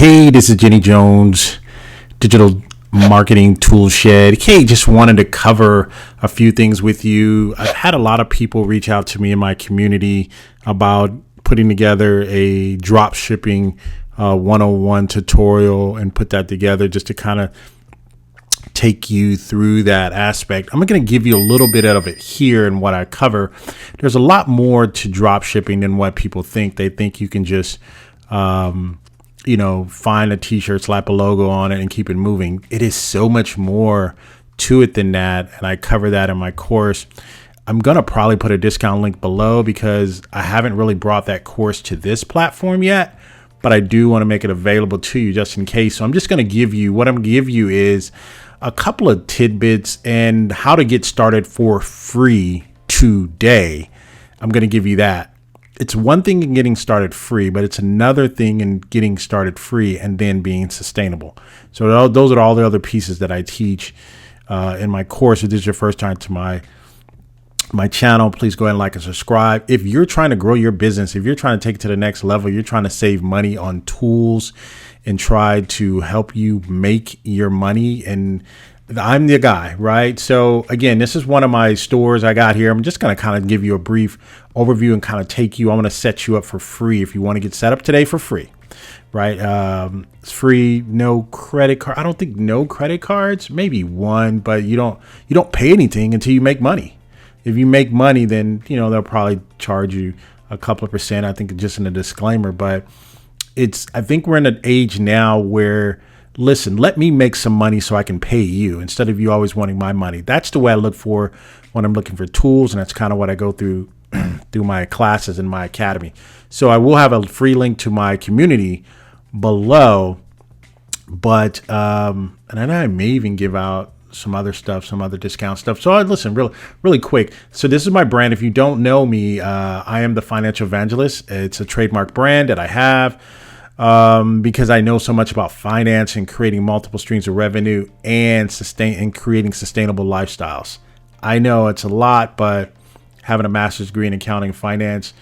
Hey, this is Jenny Jones, Digital Marketing Tool Shed. Hey, just wanted to cover a few things with you. I've had a lot of people reach out to me in my community about putting together a drop shipping 101 tutorial and put that together just to kind of take you through that aspect. I'm going to give you a little bit of it here and what I cover. There's a lot more to drop shipping than what people think. They think you can just find a t-shirt, slap a logo on it and keep it moving. It is so much more to it than that. And I cover that in my course. I'm going to probably put a discount link below because I haven't really brought that course to this platform yet, but I do want to make it available to you just in case. So I'm just going to give you, what I'm going to give you is a couple of tidbits and how to get started for free today. I'm going to give you that. It's one thing in getting started free, but it's another thing in getting started free and then being sustainable. So those are all the other pieces that I teach in my course. If this is your first time to my channel, please go ahead and like and subscribe. If you're trying to grow your business, if you're trying to take it to the next level, you're trying to save money on tools and try to help you make your money, and I'm the guy, right? So again, this is one of my stores I got here. I'm just going to kind of give you a brief overview and kind of take you. I'm going to set you up for free if you want to get set up today for free, right? It's free, no credit card. I don't think no credit cards, maybe one, but you don't pay anything until you make money. If you make money, then they'll probably charge you a couple of percent. I think just in a disclaimer, but I think we're in an age now where, listen, let me make some money so I can pay you instead of you always wanting my money. That's the way I look for when I'm looking for tools. And that's kind of what I go through through my classes in my academy. So I will have a free link to my community below, but, and then I may even give out some other stuff, some other discount stuff. So listen, really quick. So this is my brand. If you don't know me, I am the Financial Evangelist. It's a trademark brand that I have. Because I know so much about finance and creating multiple streams of revenue and creating sustainable lifestyles. I know it's a lot, but having a master's degree in accounting and finance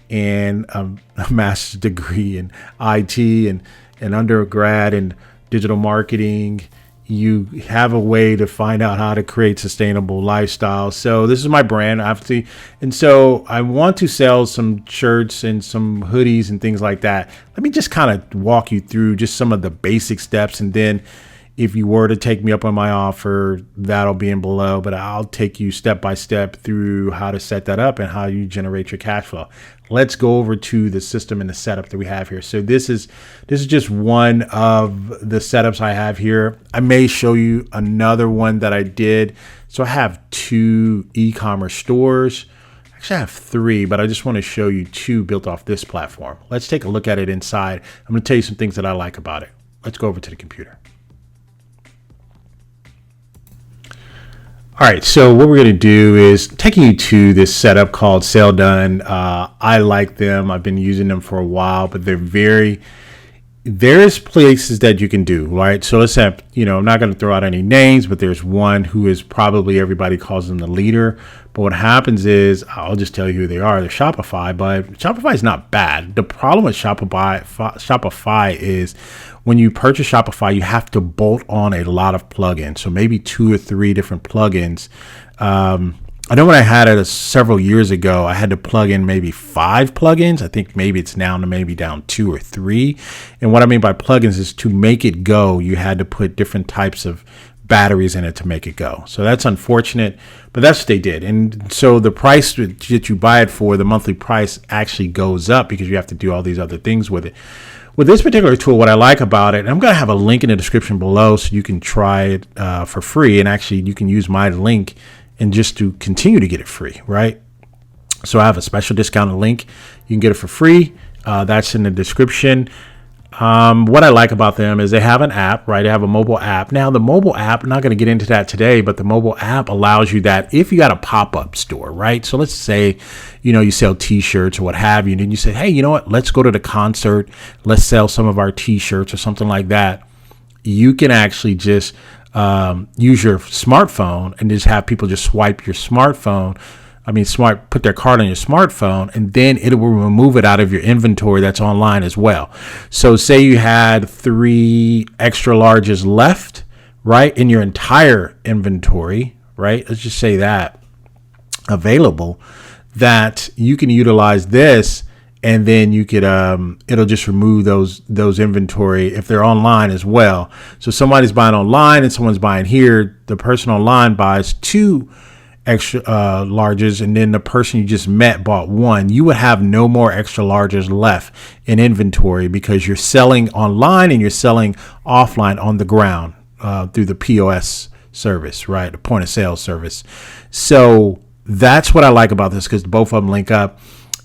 and a master's degree in IT and undergrad in digital marketing, you have a way to find out how to create sustainable lifestyles. So this is my brand, obviously. And so I want to sell some shirts and some hoodies and things like that. Let me just kind of walk you through just some of the basic steps. And then if you were to take me up on my offer, that'll be in below, but I'll take you step by step through how to set that up and how you generate your cash flow. Let's go over to the system and the setup that we have here. So this is just one of the setups I have here. I may show you another one that I did. So I have 2 e-commerce stores. Actually, I have 3, but I just want to show you 2 built off this platform. Let's take a look at it inside. I'm going to tell you some things that I like about it. Let's go over to the computer. All right, so what we're going to do is taking you to this setup called Sale Done. I like them. I've been using them for a while, but there's places that you can do, right? So let's have, I'm not going to throw out any names, but there's one who is probably everybody calls them the leader. But what happens is, I'll just tell you who they are. They're Shopify, but Shopify is not bad. The problem with Shopify is when you purchase Shopify, you have to bolt on a lot of plugins. So maybe 2 or 3 different plugins. I know when I had it several years ago, I had to plug in maybe 5 plugins. I think maybe it's now maybe down 2 or 3. And what I mean by plugins is to make it go, you had to put different types of batteries in it to make it go. So that's unfortunate, but that's what they did. And so the price that you buy it for, the monthly price actually goes up because you have to do all these other things with it. With this particular tool, what I like about it, and I'm going to have a link in the description below so you can try it for free. And actually, you can use my link and just to continue to get it free, right? So I have a special discounted link. You can get it for free. That's in the description. What I like about them is they have an app, right? They have a mobile app. Now, the mobile app, I'm not going to get into that today, but the mobile app allows you that if you got a pop-up store, right? So let's say, you sell t-shirts or what have you, and then you say, hey, you know what? Let's go to the concert. Let's sell some of our t-shirts or something like that. You can actually just use your smartphone and just have people just swipe your smartphone put their card on your smartphone, and then it will remove it out of your inventory that's online as well. So say you had 3 extra larges left, right, in your entire inventory, right? Let's just say that available, that you can utilize this, and then you could it'll just remove those inventory if they're online as well. So somebody's buying online and someone's buying here. The person online buys 2 extra larges, and then the person you just met bought 1. You would have no more extra larges left in inventory because you're selling online and you're selling offline on the ground through the POS service, right? The point of sale service. So that's what I like about this, because both of them link up.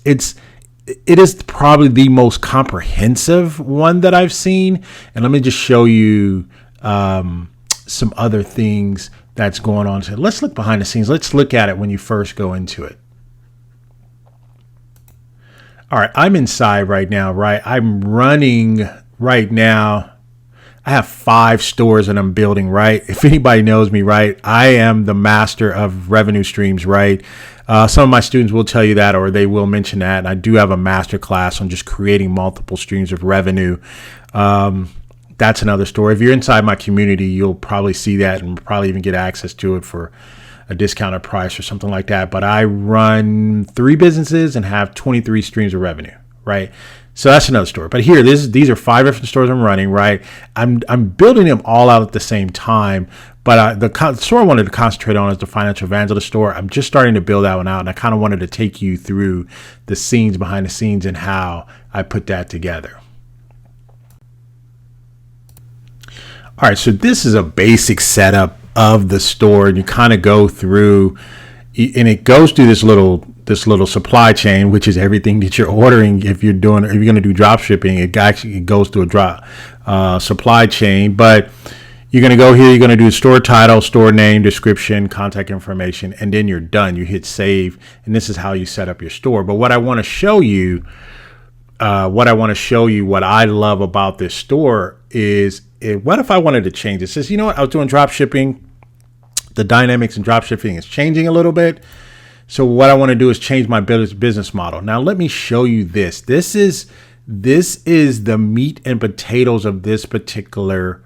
It is probably the most comprehensive one that I've seen. And let me just show you some other things that's going on. So let's look behind the scenes. Let's look at it when you first go into it. All right, I'm inside right now, right? I'm running right now. I have 5 stores that I'm building, right? If anybody knows me, right, I am the master of revenue streams, right? Some of my students will tell you that, or they will mention that. And I do have a master class on just creating multiple streams of revenue. That's another story. If you're inside my community, you'll probably see that and probably even get access to it for a discounted price or something like that. But I run 3 businesses and have 23 streams of revenue, right? So that's another story. But here, these are 5 different stores I'm running, right? I'm building them all out at the same time. But the store I wanted to concentrate on is the financial evangelist store. I'm just starting to build that one out, and I kind of wanted to take you through the scenes behind the scenes and how I put that together. All right, so this is a basic setup of the store, and you kind of go through, and it goes through this little supply chain, which is everything that you're ordering. If you're going to do drop shipping, it goes through a supply chain. But you're going to go here, you're going to do store title, store name, description, contact information, and then you're done. You hit save, and this is how you set up your store. But what I want to show you, what I love about this store is, what if I wanted to change it? It says, you know what, I was doing drop shipping. The dynamics in drop shipping is changing a little bit. So what I want to do is change my business model. Now let me show you this. This is the meat and potatoes of this particular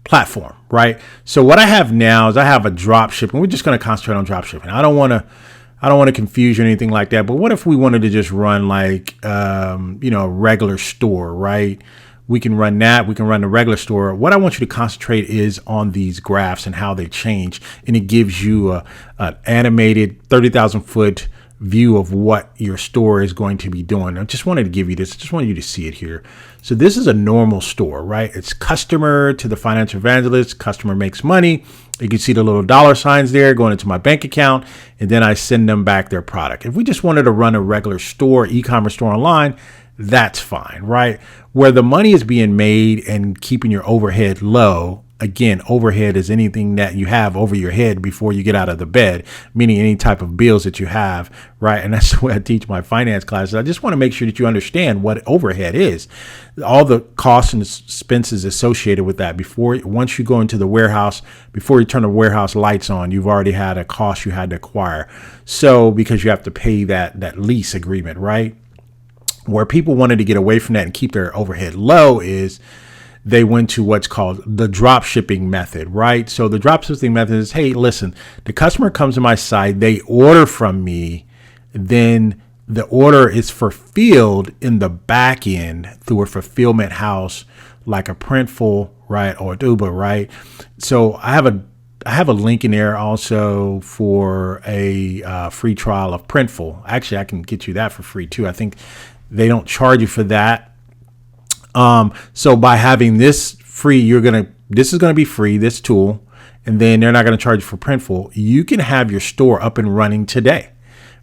platform, right? So what I have now is I have a drop shipping. We're just going to concentrate on drop shipping. I don't want to confuse you or anything like that. But what if we wanted to just run like a regular store, right? We can run that. We can run the regular store. What I want you to concentrate is on these graphs and how they change. And it gives you an animated 30,000 foot view of what your store is going to be doing. I just wanted to give you this. I just wanted you to see it here. So this is a normal store, right? It's customer to the financial evangelist. Customer makes money. You can see the little dollar signs there going into my bank account, and then I send them back their product. If we just wanted to run a regular store, e-commerce store online, that's fine, right? Where the money is being made and keeping your overhead low. Again, overhead is anything that you have over your head before you get out of the bed, meaning any type of bills that you have, right? And that's the way I teach my finance classes. I just want to make sure that you understand what overhead is, all the costs and expenses associated with that. Once you go into the warehouse, before you turn the warehouse lights on, you've already had a cost you had to acquire. So because you have to pay that lease agreement, right? Where people wanted to get away from that and keep their overhead low is they went to what's called the drop shipping method, right? So the drop shipping method is, hey, listen, the customer comes to my site, they order from me, then the order is fulfilled in the back end through a fulfillment house like a Printful, right, or Uber, right? So I have a link in there also for a free trial of Printful. Actually, I can get you that for free too. I think they don't charge you for that. So by having this free, this is going to be free, this tool, and then they're not going to charge you for Printful. You can have your store up and running today,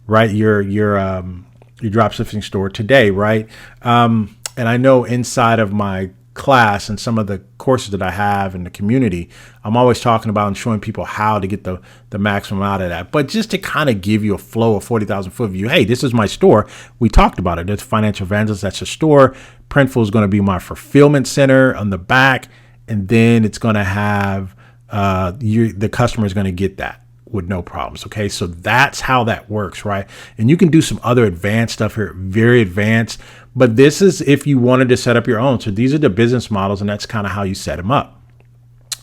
right? Your dropshipping store today, right? And I know inside of my class and some of the courses that I have in the community, I'm always talking about and showing people how to get the maximum out of that. But just to kind of give you a flow of 40,000 foot view, hey, this is my store. We talked about it. It's Financial Evangelist. That's a store. Printful is going to be my fulfillment center on the back. And then it's going to have the customer is going to get that with no problems. Okay, so that's how that works, right? And you can do some other advanced stuff here, very advanced, but this is if you wanted to set up your own. So these are the business models, and that's kind of how you set them up.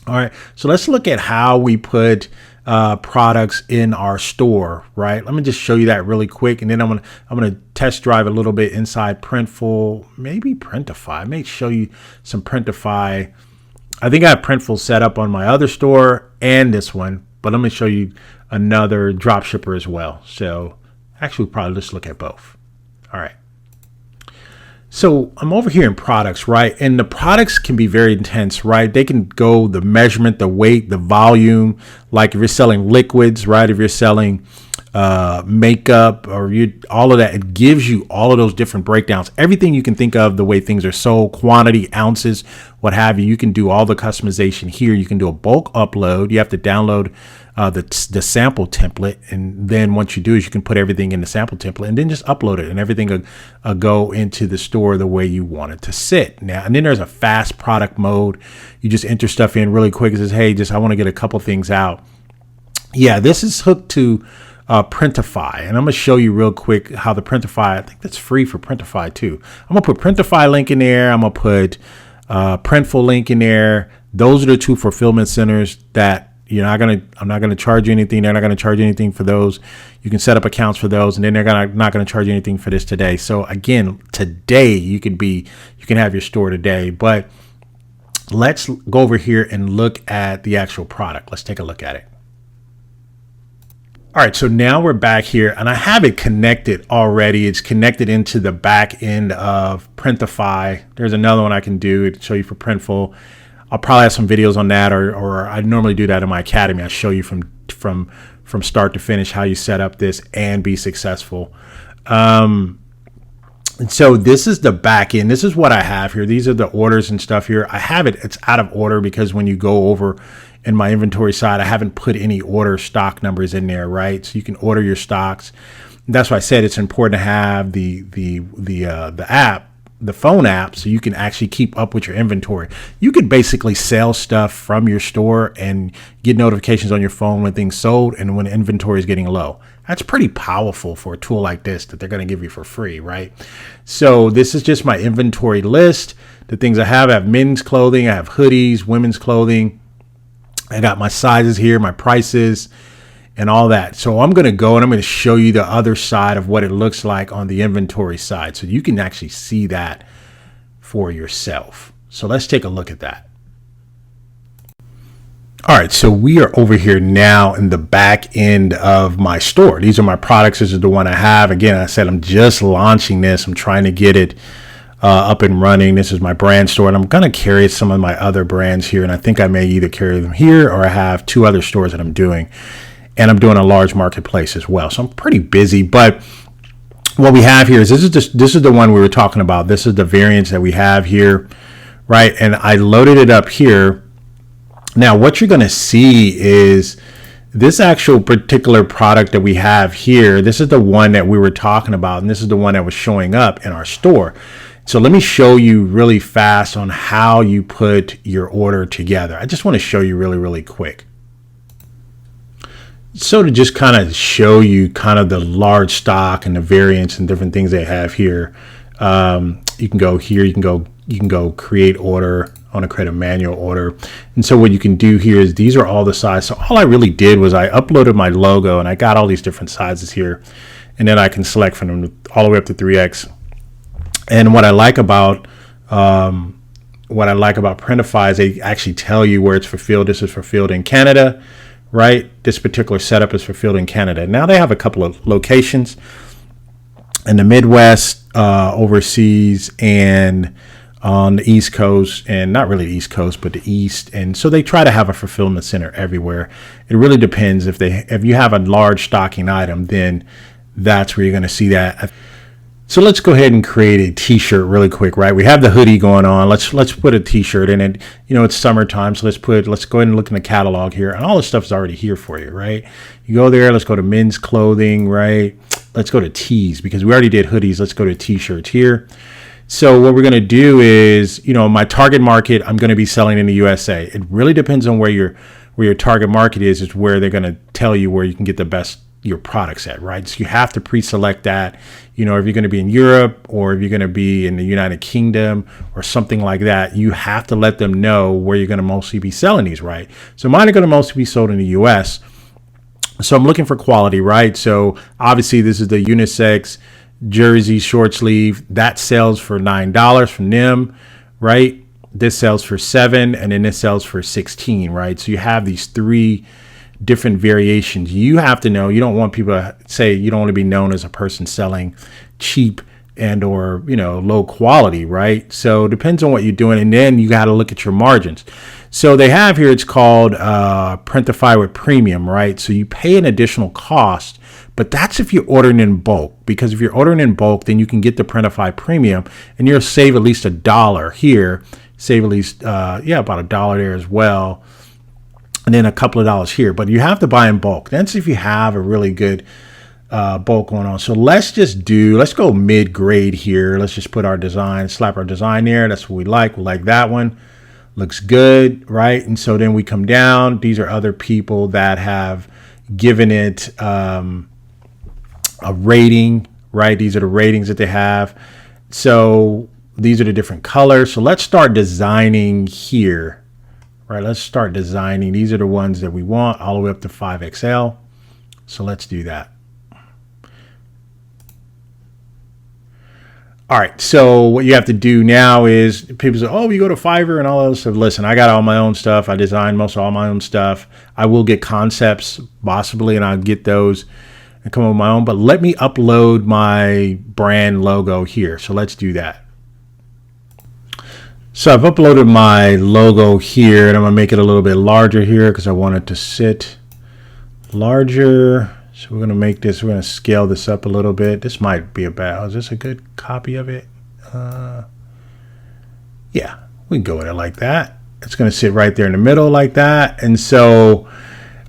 All right, so let's look at how we put products in our store, right? Let me just show you that really quick, and then I'm gonna test drive a little bit inside Printful, maybe Printify. I may show you some Printify. I think I have Printful set up on my other store and this one, but let me show you another dropshipper as well. So actually, we'll probably just look at both. All right. So I'm over here in products, right? And the products can be very intense, right? They can go the measurement, the weight, the volume. Like if you're selling liquids, right? If you're selling makeup or all of that, it gives you all of those different breakdowns. Everything you can think of, the way things are sold, quantity, ounces, what have you. You can do all the customization here. You can do a bulk upload. You have to download the sample template, and then once you do is you can put everything in the sample template and then just upload it, and everything will go into the store the way you want it to sit. Now, and then there's a fast product mode. You just enter stuff in really quick. It says, hey, I want to get a couple things out. Yeah, this is hooked to Printify, and I'm gonna show you real quick how the Printify, I think that's free for Printify too. I'm gonna put Printify link in there. I'm gonna put Printful link in there. Those are the two fulfillment centers that I'm not gonna charge you anything. They're not gonna charge you anything for those. You can set up accounts for those, and then they're not gonna charge you anything for this today. So again, today you can have your store today. But let's go over here and look at the actual product. Let's take a look at it. All right, so now we're back here, and I have it connected already. It's connected into the back end of Printify. There's another one I can do to show you for Printful. I'll probably have some videos on that, or I normally do that in my academy. I show you from start to finish how you set up this and be successful. And so this is the back end. This is what I have here. These are the orders and stuff here. I have it. It's out of order because when you go over in my inventory side, I haven't put any order stock numbers in there, right? So you can order your stocks. That's why I said it's important to have the app, the phone app, so you can actually keep up with your inventory. You could basically sell stuff from your store and get notifications on your phone when things sold and when inventory is getting low. That's pretty powerful for a tool like this that they're going to give you for free, right? So this is just my inventory list. The things I have men's clothing, I have hoodies, women's clothing. I got my sizes here, my prices, and all that. So I'm going to go and I'm going to show you the other side of what it looks like on the inventory side, so you can actually see that for yourself. So let's take a look at that. All right, so we are over here now in the back end of my store. These are my products. This is the one I have. Again, I said I'm just launching this. I'm trying to get it up and running. This is my brand store, and I'm going to carry some of my other brands here, and I think I may either carry them here or I have two other stores that I'm doing, and I'm doing a large marketplace as well. So I'm pretty busy, but what we have here is this is the one we were talking about. This is the variants that we have here, right? And I loaded it up here. Now, what you're going to see is this actual particular product that we have here. This is the one that we were talking about, and this is the one that was showing up in our store. So let me show you really fast on how you put your order together. I just want to show you really, really quick. So to just kind of show you kind of the large stock and the variants and different things they have here, you can go here, you can go create order. I want to create a manual order. And so what you can do here is these are all the sizes. So all I really did was I uploaded my logo and I got all these different sizes here. And then I can select from them all the way up to 3X. And what I like about Printify is they actually tell you where it's fulfilled. This is fulfilled in Canada, right? This particular setup is fulfilled in Canada. Now they have a couple of locations in the Midwest, overseas, and on the East Coast, and not really the East Coast, but the East. And so they try to have a fulfillment center everywhere. It really depends. If you have a large stocking item, then that's where you're going to see that. So let's go ahead and create a t-shirt really quick, right? We have the hoodie going on. Let's put a t-shirt in it. It's summertime, so let's go ahead and look in the catalog here, and all this stuff is already here for you, right? You go there, let's go to men's clothing, right? Let's go to tees because we already did hoodies. Let's go to t-shirts here. So what we're going to do is, my target market, I'm going to be selling in the USA. It really depends on where where your target market is where they're going to tell you where you can get the best your products at, right? So you have to pre-select that, if you're going to be in Europe or if you're going to be in the United Kingdom or something like that, you have to let them know where you're going to mostly be selling these, right? So mine are going to mostly be sold in the US. So I'm looking for quality, right? So obviously this is the unisex jersey short sleeve that sells for $9 from them, right? This sells for $7, and then this sells for $16, right? So you have these three different variations. You have to know, you don't want people to say, you don't want to be known as a person selling cheap and or low quality, right? So it depends on what you're doing, and then you got to look at your margins. So they have here, it's called Printify with Premium, right? So you pay an additional cost, but that's if you're ordering in bulk, because if you're ordering in bulk, then you can get the Printify Premium and you'll save at least $1 here, save at least about $1 there as well, and then a couple of dollars here. But you have to buy in bulk. That's if you have a really good bulk going on. So let's go mid-grade here. Let's just put our design, slap our design there. That's what we like. We like that one. Looks good, right? And so then we come down. These are other people that have given it a rating, right? These are the ratings that they have. So these are the different colors. So let's start designing here, right? Let's start designing. These are the ones that we want all the way up to 5XL. So let's do that. All right, so what you have to do now is, people say, oh, you go to Fiverr and all that stuff. Listen, I got all my own stuff. I design most of all my own stuff. I will get concepts possibly, and I'll get those and come up with my own. But let me upload my brand logo here. So let's do that. So I've uploaded my logo here, and I'm going to make it a little bit larger here because I want it to sit larger. So we're going to make this, we're going to scale this up a little bit. This might be is this a good copy of it? Yeah, we can go with it like that. It's going to sit right there in the middle like that. And so,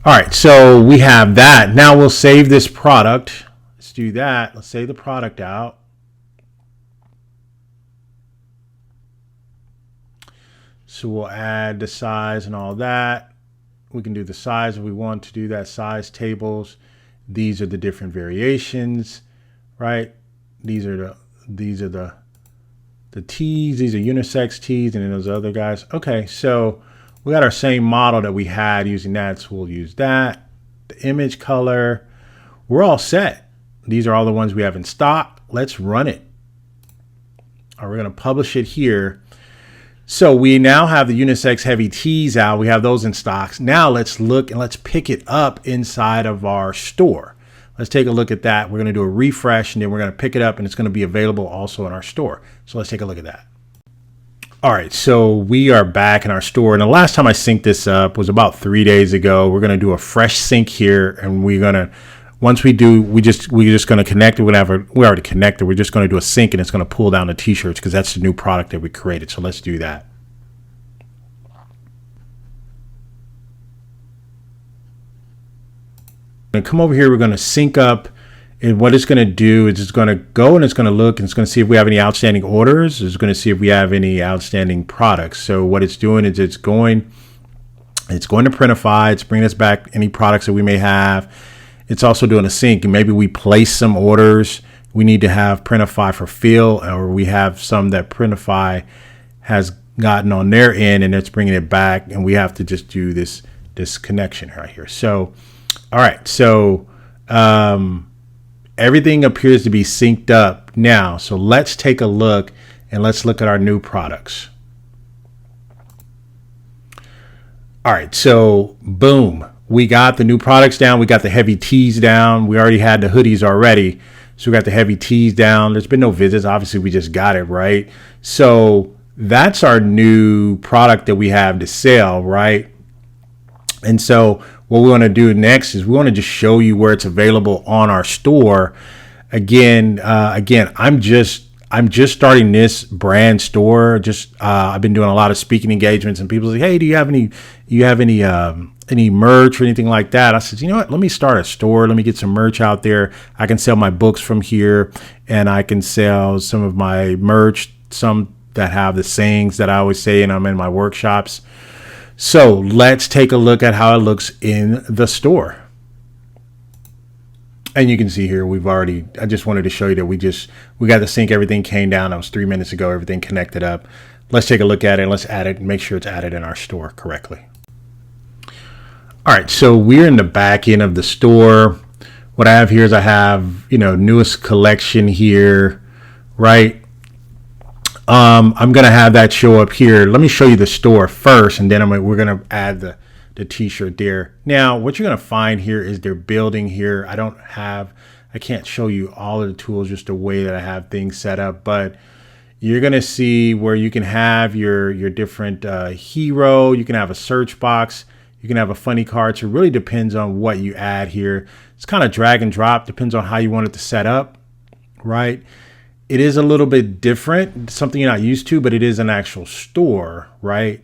all right, so we have that. Now we'll save this product. Let's do that. Let's save the product out. So we'll add the size and all that. We can do the size if we want to do that, size tables. These are the different variations, right? These are the tees. These are unisex tees, and then those other guys. Okay, so we got our same model that we had using that, so we'll use that. The image color, we're all set. These are all the ones we have in stock. Let's run it. All right, we're gonna publish it here. So we now have the unisex heavy tees out. We have those in stocks. Now let's look and let's pick it up inside of our store. Let's take a look at that. We're going to do a refresh, and then we're going to pick it up, and it's going to be available also in our store. So let's take a look at that. All right, so we are back in our store, and the last time I synced this up was about 3 days ago. We're going to do a fresh sync here, and we're going to, once we do, we're just going to connect it. Whenever we already connected, we're just going to do a sync, and it's going to pull down the t-shirts because that's the new product that we created. So let's do that. Going to come over here. We're going to sync up, and what it's going to do is it's going to go and it's going to look and it's going to see if we have any outstanding orders. It's going to see if we have any outstanding products. So what it's doing is it's going to Printify. It's bringing us back any products that we may have. It's also doing a sync, and maybe we place some orders. We need to have Printify for fill, or we have some that Printify has gotten on their end, and it's bringing it back, and we have to just do this connection right here. So, all right, so everything appears to be synced up now. So let's take a look, and let's look at our new products. All right, so boom. We got the new products down. We got the heavy tees down. We already had the hoodies already. So we got the heavy tees down. There's been no visits. Obviously, we just got it, right? So that's our new product that we have to sell, right? And so what we want to do next is we want to just show you where it's available on our store. Again, I'm just starting this brand store. I've been doing a lot of speaking engagements, and people say, "Hey, do you have any merch or anything like that?" I said, you know what? Let me start a store. Let me get some merch out there. I can sell my books from here, and I can sell some of my merch, some that have the sayings that I always say, and I'm in my workshops. So let's take a look at how it looks in the store. And you can see here, I just wanted to show you that we got the sync, everything came down. That was 3 minutes ago, everything connected up. Let's take a look at it and let's add it and make sure it's added in our store correctly. All right, so we're in the back end of the store. What I have here is I have, newest collection here, right? I'm going to have that show up here. Let me show you the store first, and then we're going to add the t-shirt there. Now, what you're going to find here is their building here. I can't show you all of the tools, just the way that I have things set up, but you're going to see where you can have your different hero. You can have a search box. You can have a funny card. So it really depends on what you add here. It's kind of drag and drop. Depends on how you want it to set up, right? It is a little bit different, something you're not used to, but it is an actual store, right?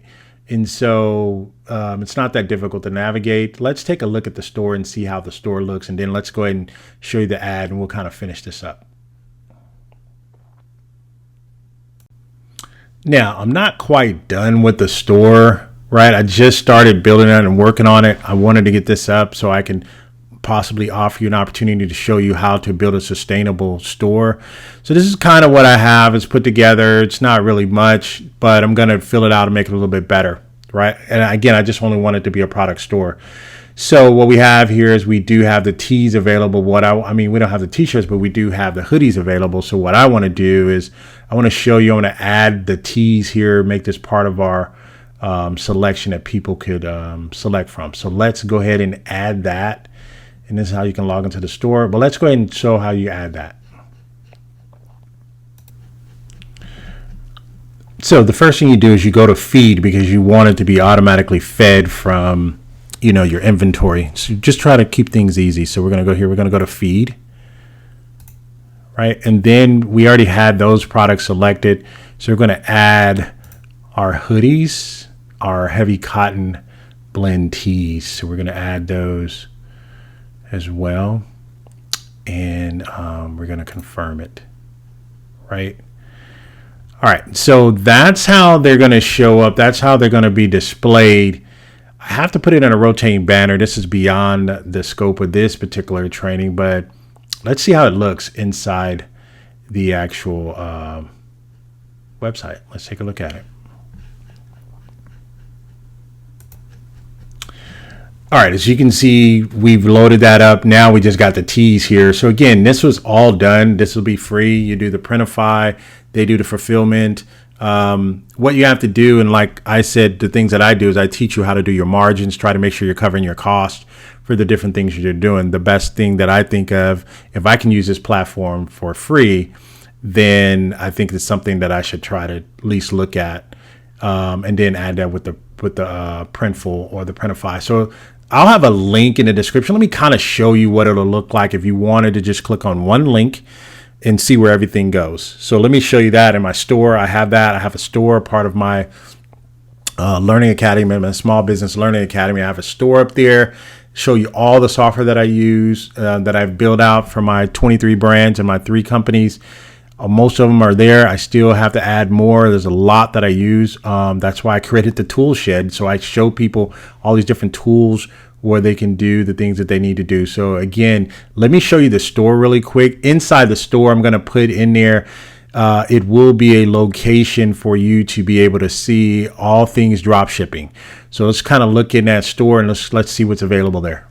And so it's not that difficult to navigate. Let's take a look at the store and see how the store looks. And then let's go ahead and show you the ad and we'll kind of finish this up. Now, I'm not quite done with the store, right? I just started building it and working on it. I wanted to get this up so I can possibly offer you an opportunity to show you how to build a sustainable store. So this is kind of what I have. It's put together. It's not really much, but I'm going to fill it out and make it a little bit better, right? And again, I just only want it to be a product store. So what we have here is we do have the tees available. We don't have the t-shirts, but we do have the hoodies available. So what I want to do is I want to show you, I want to add the tees here, make this part of our selection that people could select from. So let's go ahead and add that. And this is how you can log into the store. But let's go ahead and show how you add that. So the first thing you do is you go to feed because you want it to be automatically fed from, your inventory. So just try to keep things easy. So we're going to go here. We're going to go to feed. Right. And then we already had those products selected. So we're going to add our hoodies, our heavy cotton blend tees. So we're going to add those as well. And we're going to confirm it. Right. All right. So that's how they're going to show up. That's how they're going to be displayed. I have to put it in a rotating banner. This is beyond the scope of this particular training, but let's see how it looks inside the actual website. Let's take a look at it. All right, as you can see, we've loaded that up. Now we just got the tees here. So again, this was all done. This will be free. You do the printify, they do the fulfillment. What you have to do, and like I said, the things that I do is I teach you how to do your margins, try to make sure you're covering your cost for the different things you're doing. The best thing that I think of, if I can use this platform for free, then I think it's something that I should try to at least look at, and then add that with the Printful or the Printify. So I'll have a link in the description. Let me kind of show you what it'll look like if you wanted to just click on one link and see where everything goes. So let me show you that in my store. I have that. I have a store, part of my learning academy, my small business learning academy. I have a store up there, show you all the software that I use, that I've built out for my 23 brands and my 3 companies. Most of them are there. I still have to add more. There's a lot that I use. That's why I created the tool shed. So I show people all these different tools where they can do the things that they need to do. So again, let me show you the store really quick. Inside the store, I'm going to put in there, it will be a location for you to be able to see all things drop shipping. So let's kind of look in that store and let's see what's available there.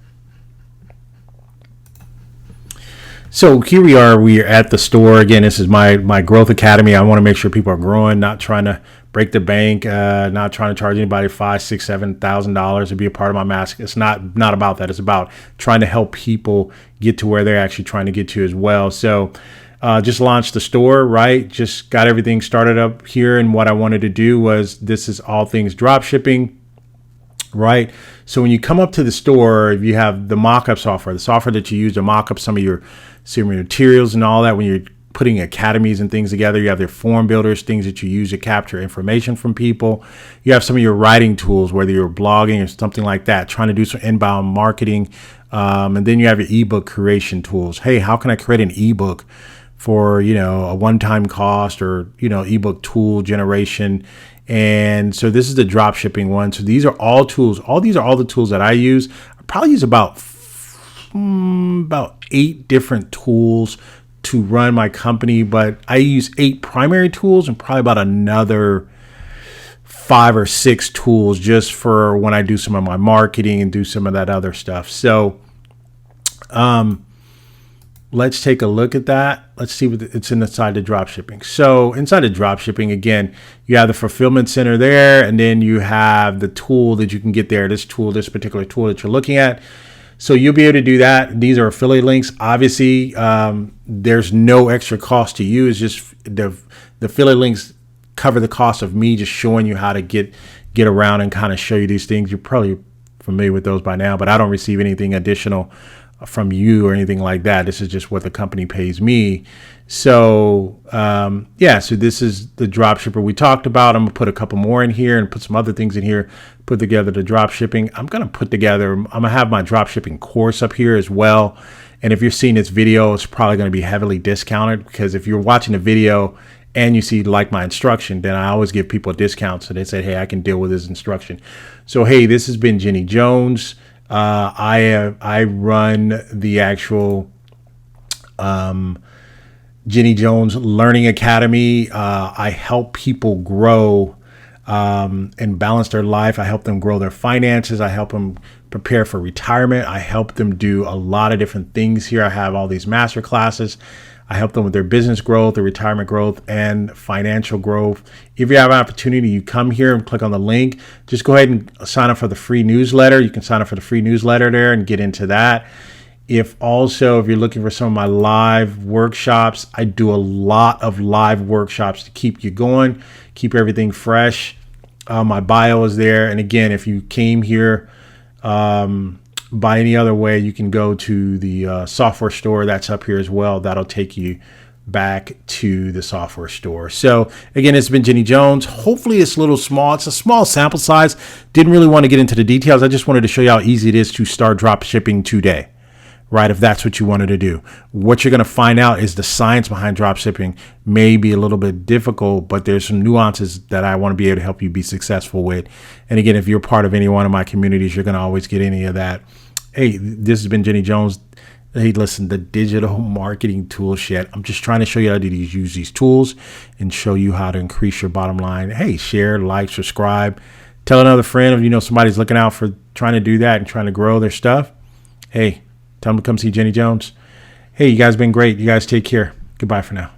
So here we are at the store. Again, this is my growth academy. I want to make sure people are growing, not trying to break the bank, not trying to charge anybody $5,000, $6,000, $7,000 to be a part of my mask. It's not about that. It's about trying to help people get to where they're actually trying to get to as well. So just launched the store, right? Just got everything started up here. And what I wanted to do was, this is all things drop shipping, right? So when you come up to the store, if you have the mock-up software, the software that you use to mock up some of your materials and all that, when you're putting academies and things together, you have their form builders, things that you use to capture information from people. You have some of your writing tools, whether you're blogging or something like that, trying to do some inbound marketing. And then you have your ebook creation tools. Hey, how can I create an ebook for, a one-time cost or, ebook tool generation. And so this is the drop shipping one. So these are all tools. These are all the tools that I use. I probably use about 8 different tools to run my company, but I use 8 primary tools and probably about another 5 or 6 tools just for when I do some of my marketing and do some of that other stuff. So let's take a look at that. Let's see what it's inside the dropshipping. So inside the dropshipping, again, you have the fulfillment center there, and then you have the tool that you can get there. This particular tool that you're looking at. So you'll be able to do that. These are affiliate links. Obviously, there's no extra cost to you. It's just the affiliate links cover the cost of me just showing you how to get around and kind of show you these things. You're probably familiar with those by now, but I don't receive anything additional from you or anything like that. This is just what the company pays me. So so this is the dropshipper we talked about. I'm gonna put a couple more in here and put some other things in here, put together the dropshipping. I'm gonna have my dropshipping course up here as well. And if you're seeing this video, it's probably gonna be heavily discounted, because if you're watching the video and you see like my instruction, then I always give people a discount. So they say, hey, I can deal with this instruction. So, hey, this has been Jenny Jones. I run the actual Jenny Jones Learning Academy. I help people grow and balance their life. I help them grow their finances. I help them prepare for retirement. I help them do a lot of different things here. I have all these master classes. I help them with their business growth, their retirement growth, and financial growth. If you have an opportunity, you come here and click on the link. Just go ahead and sign up for the free newsletter. You can sign up for the free newsletter there and get into that. If you're looking for some of my live workshops, I do a lot of live workshops to keep you going, keep everything fresh. My bio is there. And again, if you came here by any other way, you can go to the software store that's up here as well. That'll take you back to the software store. So again, it's been Jenny Jones. Hopefully it's a little small. It's a small sample size. Didn't really want to get into the details. I just wanted to show you how easy it is to start drop shipping today, right? If that's what you wanted to do. What you're going to find out is the science behind drop shipping may be a little bit difficult, but there's some nuances that I want to be able to help you be successful with. And again, if you're part of any one of my communities, you're going to always get any of that. Hey, this has been Jenny Jones. Hey, listen, the digital marketing tool shed. I'm just trying to show you how to use these tools and show you how to increase your bottom line. Hey, share, like, subscribe, tell another friend if somebody's looking out for trying to do that and trying to grow their stuff. Hey, tell them to come see Jenny Jones. Hey, you guys been great. You guys take care. Goodbye for now.